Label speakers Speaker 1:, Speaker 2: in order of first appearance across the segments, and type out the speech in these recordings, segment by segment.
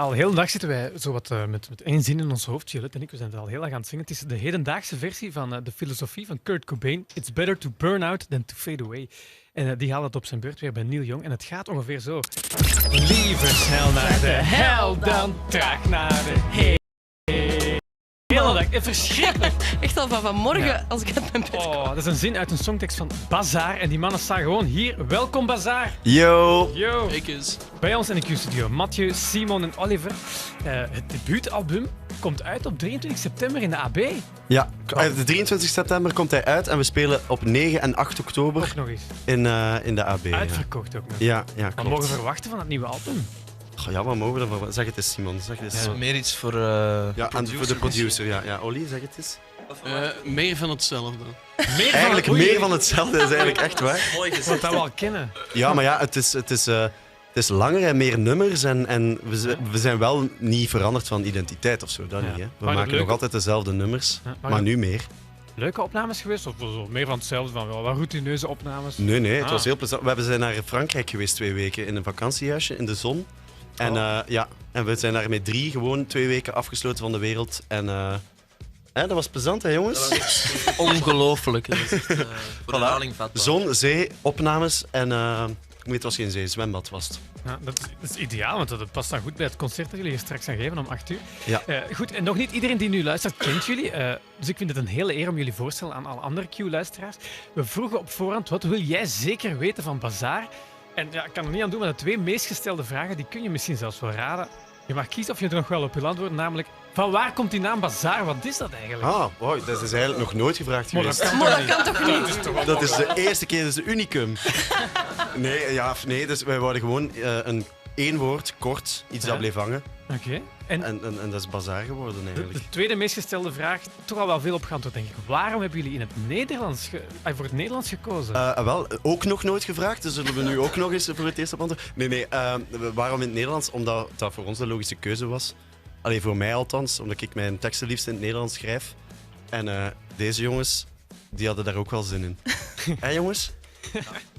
Speaker 1: Al heel de dag zitten wij zo wat met één zin in ons hoofd, Juliette en ik. We zijn het al heel lang aan het zingen. Het is de hedendaagse versie van de filosofie van Kurt Cobain. It's better to burn out than to fade away. En die haalt het op zijn beurt weer bij Neil Young. En het gaat ongeveer zo. Liever snel naar de hel dan traag naar de hele dag. Verschrikkelijk.
Speaker 2: Echt al van vanmorgen,
Speaker 1: Ja.
Speaker 2: als ik uit mijn bed kom.
Speaker 1: Oh, dat is een zin uit een songtekst van Bazaar. En die mannen staan gewoon hier. Welkom, Bazaar.
Speaker 3: Yo!
Speaker 1: Yo.
Speaker 4: Ik eens.
Speaker 1: Bij ons in de Q-studio, Mathieu, Simon en Oliver. Het debuutalbum komt uit op 23 september in de AB.
Speaker 3: Ja, de 23 september komt hij uit en we spelen op 9 en 8 oktober
Speaker 1: Ook nog eens.
Speaker 3: in de AB.
Speaker 1: Uitverkocht ook nog.
Speaker 3: Ja,
Speaker 1: Wat
Speaker 3: klopt.
Speaker 1: mogen we verwachten van het nieuwe album?
Speaker 3: Goh, ja, wat mogen we ervan? Zeg het eens, Simon. Zeg het eens.
Speaker 4: Ja, meer iets voor
Speaker 3: Ja, en voor de producer. Ja, Olly, zeg het eens.
Speaker 4: meer van hetzelfde.
Speaker 3: Eigenlijk
Speaker 1: Oei.
Speaker 3: meer van hetzelfde, is eigenlijk echt waar.
Speaker 4: Mooi
Speaker 1: Wat dat we al kennen.
Speaker 3: Ja, maar ja, het is langer en meer nummers en we zijn wel niet veranderd van identiteit of zo. Dat
Speaker 1: Ja.
Speaker 3: niet, hè. We
Speaker 1: Maar
Speaker 3: maken
Speaker 1: leuk-
Speaker 3: nog altijd dezelfde nummers,
Speaker 1: Ja,
Speaker 3: maar nu meer.
Speaker 1: Leuke opnames geweest? Of zo meer van hetzelfde, van wel wat routineuze opnames?
Speaker 3: Nee, het
Speaker 1: Ah.
Speaker 3: was heel plezant. We zijn naar Frankrijk geweest 2 weken in een vakantiehuisje in de zon. En, en we zijn daar met 3 gewoon 2 weken afgesloten van de wereld. En dat was plezant, hè, jongens?
Speaker 4: Ongelooflijk. Dat is echt, voor herhaling vatbaar.
Speaker 3: Zon, zee, opnames en... nee, het was geen zee, zwembad was het.
Speaker 1: Ja, dat is ideaal, want dat past dan goed bij het concert dat jullie hier straks gaan geven om 8 uur.
Speaker 3: Ja.
Speaker 1: Goed, en nog niet iedereen die nu luistert kent jullie. Dus ik vind het een hele eer om jullie voor te stellen aan alle andere Q-luisteraars. We vroegen op voorhand, wat wil jij zeker weten van Bazaar? En ja, ik kan er niet aan doen, maar de 2 meest gestelde vragen, die kun je misschien zelfs wel raden. Je mag kiezen of je er nog wel op wil antwoorden, namelijk, van waar komt die naam Bazaar? Wat is dat eigenlijk?
Speaker 3: Ah, wow, dat is eigenlijk nog nooit gevraagd
Speaker 1: Maar dat
Speaker 3: geweest.
Speaker 1: kan
Speaker 2: Maar
Speaker 1: toch
Speaker 2: dat
Speaker 1: niet?
Speaker 2: kan toch niet?
Speaker 1: is toch wel
Speaker 3: Dat is de eerste keer, dat is de unicum. Nee, dus wij wouden gewoon een 1 woord, kort, iets
Speaker 1: Ja.
Speaker 3: dat bleef hangen.
Speaker 1: Oké. En
Speaker 3: En dat is bazaar geworden
Speaker 1: de
Speaker 3: eigenlijk.
Speaker 1: tweede meest gestelde vraag, toch al wel veel op geantwoord, denk ik. Waarom hebben jullie in het Nederlands voor het Nederlands gekozen?
Speaker 3: Wel, ook nog nooit gevraagd, dus zullen we nu ook nog eens voor het eerst op antwoorden. Nee, waarom in het Nederlands? Omdat dat voor ons de logische keuze was. Allee, voor mij althans, omdat ik mijn teksten liefst in het Nederlands schrijf. En deze jongens, die hadden daar ook wel zin in. Hé jongens?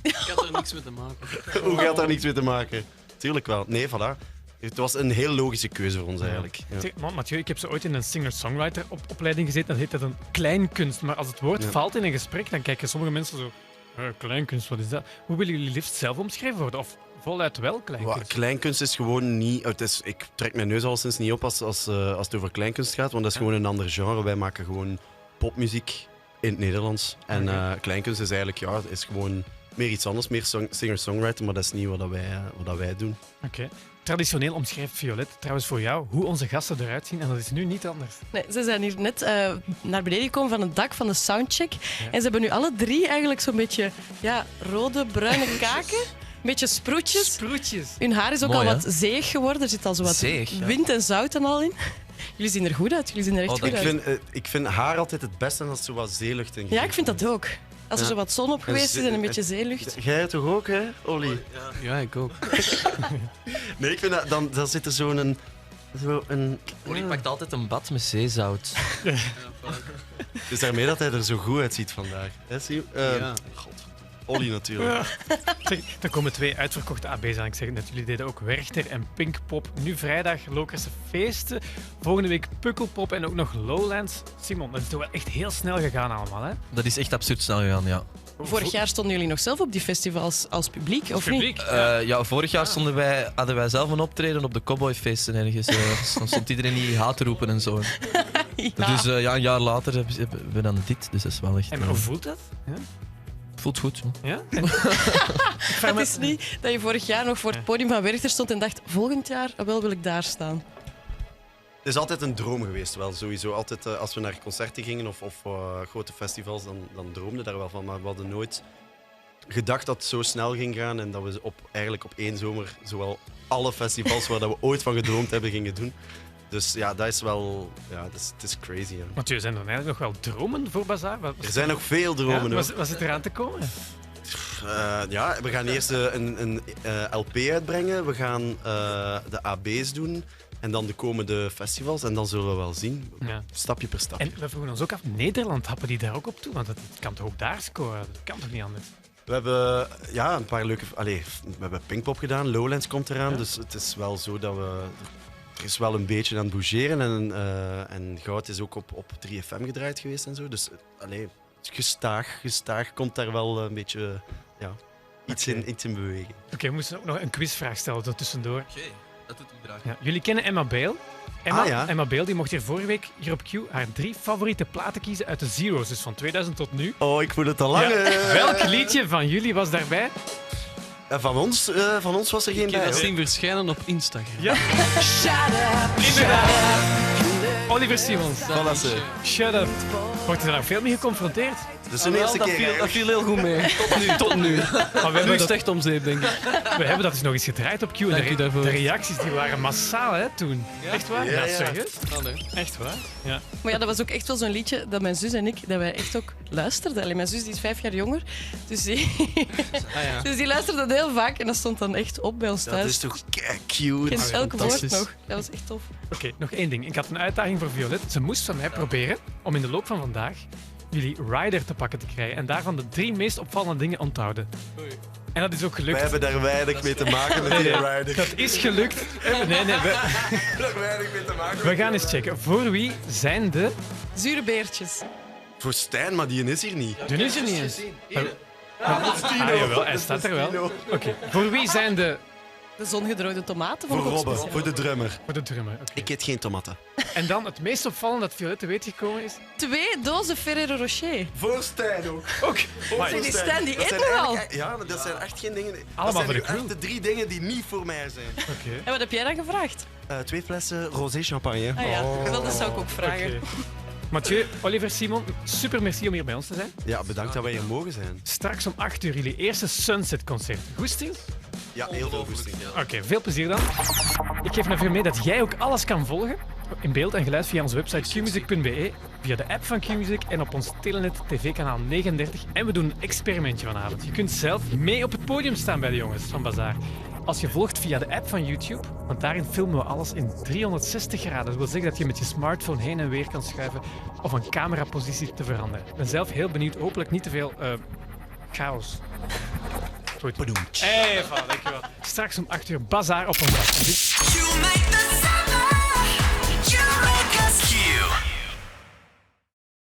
Speaker 4: Ik had er niks mee te maken.
Speaker 3: Hoe gaat daar niks mee te maken? Tuurlijk wel. Nee, voilà. Het was een heel logische keuze voor ons eigenlijk. Ja.
Speaker 1: Zeg, Mathieu, ik heb zo ooit in een singer-songwriter-opleiding gezeten. Dat heet dat een kleinkunst. Maar als het woord
Speaker 3: Ja.
Speaker 1: valt in een gesprek, dan kijken sommige mensen zo... kleinkunst, wat is dat? Hoe willen jullie liefst zelf omschreven worden? Of voluit wel kleinkunst?
Speaker 3: Kleinkunst is gewoon niet... ik trek mijn neus al sinds niet op als het over kleinkunst gaat, want dat is gewoon een ander genre. Wij maken gewoon popmuziek in het Nederlands. En kleinkunst is eigenlijk is gewoon meer iets anders, meer singer-songwriter, maar dat is niet wat wij doen.
Speaker 1: Oké. Traditioneel omschrijft Violet trouwens voor jou hoe onze gasten eruit zien. En dat is nu niet anders.
Speaker 2: Nee, ze zijn hier net naar beneden gekomen van het dak van de soundcheck. En ze hebben nu alle 3 eigenlijk zo'n beetje rode, bruine kaken. Een beetje sproetjes.
Speaker 1: Sproetjes.
Speaker 2: Hun haar is ook
Speaker 4: Mooi,
Speaker 2: al
Speaker 4: hè?
Speaker 2: wat zeeg geworden. Er zit al zo wat
Speaker 4: Zeeg, ja.
Speaker 2: wind en zout en al in. Jullie zien er goed uit. Jullie zien er echt
Speaker 4: Oh,
Speaker 2: goed uit.
Speaker 3: Ik vind haar altijd het beste als er zo wat zeelucht in
Speaker 2: Ja, ik vind dat ook. Als er
Speaker 3: Ja.
Speaker 2: zo wat zon op geweest is en een beetje zeelucht.
Speaker 3: Jij toch ook, hè, Olly?
Speaker 4: Ja, ik ook.
Speaker 3: Nee, ik vind dat... Dan zit er zo'n...
Speaker 4: Olly pakt altijd een bad met zeezout.
Speaker 3: Dus daarmee dat hij er zo goed uitziet vandaag. Hè,
Speaker 4: Ja.
Speaker 3: God. Olly natuurlijk.
Speaker 1: Zeg, er komen 2 uitverkochte AB's aan. Ik zeg het net, jullie deden ook Werchter en Pinkpop. Nu vrijdag Lokerse Feesten. Volgende week Pukkelpop en ook nog Lowlands. Simon, dat is toch wel echt heel snel gegaan allemaal, hè?
Speaker 4: Dat is echt absurd snel gegaan, ja.
Speaker 2: Vorig jaar stonden jullie nog zelf op die festivals als publiek, of niet?
Speaker 1: Publiek.
Speaker 4: Vorig jaar hadden wij zelf een optreden op de cowboyfeesten ergens. Dus dan stond iedereen die haat te roepen en zo.
Speaker 2: Ja.
Speaker 4: Dus een jaar later hebben we dan dit. Dus dat is wel echt...
Speaker 1: En hoe voelt dat? Ja?
Speaker 4: voelt goed. Hè.
Speaker 1: Ja?
Speaker 2: Het is niet dat je vorig jaar nog voor het podium van Werchter stond en dacht, volgend jaar wel wil ik daar staan.
Speaker 3: Het is altijd een droom geweest, wel sowieso. Altijd als we naar concerten gingen of grote festivals, dan droomden daar wel van. Maar we hadden nooit gedacht dat het zo snel ging gaan en dat we eigenlijk op 1 zomer zowel alle festivals waar dat we ooit van gedroomd hebben gingen doen. Dus ja, dat is wel... Ja, het is crazy. Ja.
Speaker 1: Want zijn er eigenlijk nog wel dromen voor Bazaar?
Speaker 3: Er zijn nog veel dromen. hoor.
Speaker 1: Wat zit eraan te komen?
Speaker 3: We gaan eerst een LP uitbrengen. We gaan de AB's doen. En dan de komende festivals. En dan zullen we wel zien.
Speaker 1: Ja.
Speaker 3: Stapje per stapje.
Speaker 1: En we vroegen ons ook af, Nederland, happen die daar ook op toe? Want het kan toch ook daar scoren? Dat kan toch niet anders?
Speaker 3: We hebben een paar leuke... we hebben Pinkpop gedaan. Lowlands komt eraan.
Speaker 1: Ja.
Speaker 3: Dus het is wel zo dat we... is wel een beetje aan het bougeren en Goud is ook op 3FM gedraaid geweest en zo. Dus gestaag komt daar wel een beetje iets in beweging.
Speaker 1: Oké, we moesten ook nog een quizvraag stellen er tussendoor.
Speaker 4: Oké, dat doet u graag.
Speaker 1: Ja, jullie kennen Emma Bale. Emma Bale die mocht hier vorige week hier op Q haar 3 favoriete platen kiezen uit de Zero's, dus van 2000 tot nu.
Speaker 3: Oh, ik voel het al lang.
Speaker 1: Ja. Welk liedje van jullie was daarbij?
Speaker 3: Van ons was er geen
Speaker 5: Ik heb
Speaker 3: bij.
Speaker 5: dat
Speaker 3: hoor.
Speaker 5: zien verschijnen op Instagram.
Speaker 1: Ja. Inderdaad. Oliver Simons.
Speaker 3: Voilà, ze.
Speaker 1: Shut up. Wordt er daar veel mee geconfronteerd?
Speaker 3: Dus de eerste
Speaker 5: dat,
Speaker 3: keer.
Speaker 5: viel, dat
Speaker 3: eigenlijk.
Speaker 5: viel heel goed mee. Tot nu.
Speaker 1: Maar we
Speaker 5: Nu
Speaker 1: hebben,
Speaker 5: is het
Speaker 1: dat,
Speaker 5: echt om zeep, denk ik.
Speaker 1: we hebben dat eens nog eens gedraaid op Q. En
Speaker 5: Dank u
Speaker 1: de
Speaker 5: daarvoor.
Speaker 1: reacties die waren massaal hè, toen. Echt waar?
Speaker 3: Ja, ja.
Speaker 1: serieus?
Speaker 5: Allee.
Speaker 1: Echt waar? Ja.
Speaker 2: Maar ja, dat was ook echt wel zo'n liedje dat mijn zus en ik dat wij echt ook luisterden. Allee, mijn zus die is 5 jaar jonger, dus die luisterde dat heel vaak en dat stond dan echt op bij ons thuis.
Speaker 3: Dat is toch cute.
Speaker 2: Ik ken elk woord
Speaker 5: fantastisch.
Speaker 2: nog. Dat was echt tof.
Speaker 1: Oké, nog één ding. Ik had een uitdaging voor Violet. Ze moest van mij proberen om in de loop van vandaag jullie rider te pakken te krijgen en daarvan de 3 meest opvallende dingen onthouden. En dat is ook gelukt.
Speaker 3: Wij hebben daar weinig mee te maken met die rider.
Speaker 1: Dat is gelukt. Nee,
Speaker 3: Daar weinig mee te maken.
Speaker 1: we gaan eens checken. Voor wie zijn de...
Speaker 2: Zure beertjes.
Speaker 3: Voor Stijn, maar die is hier niet.
Speaker 1: Die is er niet eens.
Speaker 3: Dat is Tino.
Speaker 1: Ah, jawel, hij staat er wel. Oké. Voor wie zijn de...
Speaker 2: De zongedroogde tomaten
Speaker 3: Voor
Speaker 2: vond ik ook
Speaker 3: Robbe,
Speaker 2: speciaal.
Speaker 3: voor de drummer.
Speaker 1: Voor de drummer. Oké.
Speaker 3: Ik eet geen tomaten.
Speaker 1: En dan het meest opvallende dat Violet te weten gekomen is.
Speaker 2: 2 dozen Ferrero Rocher.
Speaker 3: Voor Stijn ook.
Speaker 1: Ook.
Speaker 2: Zeg, die Stijn, die
Speaker 3: Dat
Speaker 2: eet
Speaker 3: zijn
Speaker 2: nogal.
Speaker 3: eigenlijk- Ja, maar dat zijn echt geen dingen...
Speaker 1: Allemaal
Speaker 3: dat
Speaker 1: voor
Speaker 3: zijn
Speaker 1: de
Speaker 3: nu
Speaker 1: crew.
Speaker 3: echt de 3 dingen die niet voor mij zijn.
Speaker 1: Oké.
Speaker 2: En wat heb jij dan gevraagd?
Speaker 3: 2 flessen rosé champagne.
Speaker 2: Ah ja, wel, dat zou ik ook vragen.
Speaker 1: Oké. Mathieu, Oliver, Simon, super merci om hier bij ons te zijn.
Speaker 3: Ja, bedankt dat wij hier mogen zijn.
Speaker 1: Straks om 8 uur jullie eerste Sunset-concert. Goesting?
Speaker 3: Ja, heel veel goesting.
Speaker 1: Oké, veel plezier dan. Ik geef me veel mee dat jij ook alles kan volgen. In beeld en geluid via onze website qmusic.be, via de app van Qmusic en op ons Telenet TV-kanaal 39. En we doen een experimentje vanavond. Je kunt zelf mee op het podium staan bij de jongens van Bazaar. Als je volgt via de app van YouTube, want daarin filmen we alles in 360 graden. Dat wil zeggen dat je met je smartphone heen en weer kan schuiven of een camerapositie te veranderen. Ik ben zelf heel benieuwd, hopelijk niet te veel chaos. Goed.
Speaker 3: Bedoemd.
Speaker 1: Hey, dankjewel. Straks om 8 uur Bazaar op ons dak.
Speaker 6: You make the sun